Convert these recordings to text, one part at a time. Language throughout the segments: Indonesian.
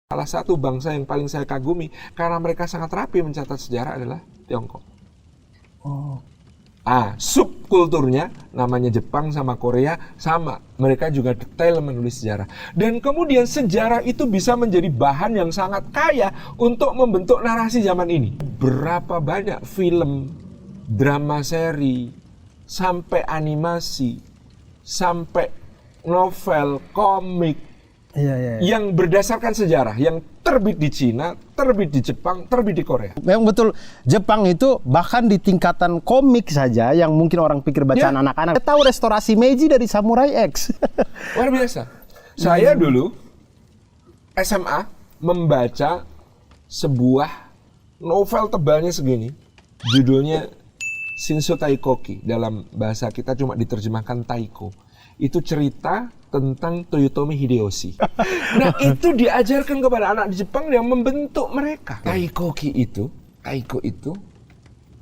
Salah satu bangsa yang paling saya kagumi karena mereka sangat rapi mencatat sejarah adalah Tiongkok. Oh. Subkulturnya namanya Jepang sama Korea sama. Mereka juga detail menulis sejarah. Dan kemudian sejarah itu bisa menjadi bahan yang sangat kaya untuk membentuk narasi zaman ini. Berapa banyak film, drama seri, sampai animasi, sampai novel, komik, yang berdasarkan sejarah, yang terbit di Cina, terbit di Jepang, terbit di Korea. Memang betul, Jepang itu bahkan di tingkatan komik saja yang mungkin orang pikir bacaan anak-anak. Saya tahu restorasi Meiji dari Samurai X. Luar biasa. Saya dulu SMA membaca sebuah novel tebalnya segini, judulnya Shinsho Taikoki, dalam bahasa kita cuma diterjemahkan Taiko. Itu cerita tentang Toyotomi Hideyoshi. Nah, itu diajarkan kepada anak di Jepang yang membentuk mereka. Taiko itu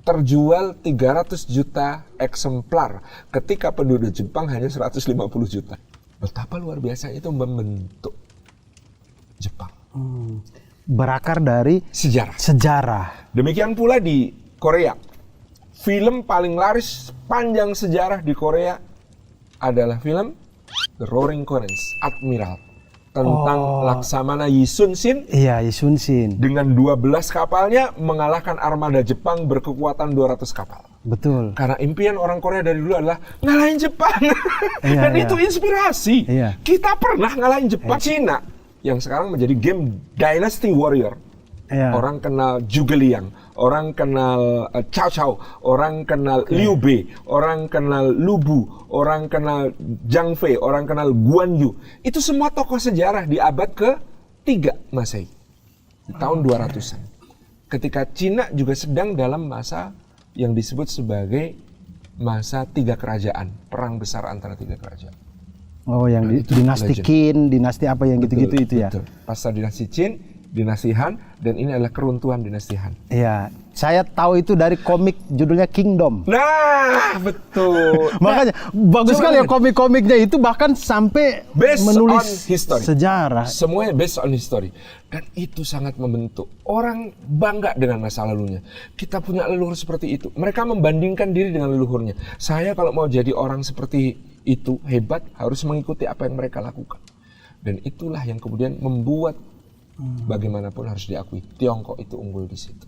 terjual 300 juta eksemplar ketika penduduk Jepang hanya 150 juta. Betapa luar biasa itu membentuk Jepang. Berakar dari sejarah. Demikian pula di Korea. Film paling laris sepanjang sejarah di Korea adalah film The Roaring Currents, Admiral, tentang Laksamana Yi Sun-shin. Iya, Yi Sun-shin. Dengan 12 kapalnya mengalahkan armada Jepang berkekuatan 200 kapal. Betul. Karena impian orang Korea dari dulu adalah ngalahin Jepang. Dan itu inspirasi. Kita pernah ngalahin Jepang. Cina yang sekarang menjadi game Dynasty Warrior. Orang kenal Zhuge Liang, orang kenal Cao Cao, orang kenal Liu Bei, orang kenal Lu Bu, orang kenal Zhang Fei, orang kenal Guan Yu. Itu semua tokoh sejarah di abad ke-3 Masehi, di tahun 200-an. Ketika Cina juga sedang dalam masa yang disebut sebagai masa 3 kerajaan, perang besar antara 3 kerajaan. Oh, yang dinasti Qin, dinasti apa yang gitu-gitu itu ya? Betul. Pasca dinasti Qin, dinasti Han, dan ini adalah keruntuhan dinasti Han. Iya, saya tahu itu dari komik judulnya Kingdom. Nah, betul. Makanya bagus sekali ya komik-komiknya itu, bahkan sampai menulis sejarah. Semuanya based on history. Dan itu sangat membentuk. Orang bangga dengan masa lalunya. Kita punya leluhur seperti itu. Mereka membandingkan diri dengan leluhurnya. Saya kalau mau jadi orang seperti itu, hebat, harus mengikuti apa yang mereka lakukan. Dan itulah yang kemudian membuat bagaimanapun harus diakui, Tiongkok itu unggul di situ.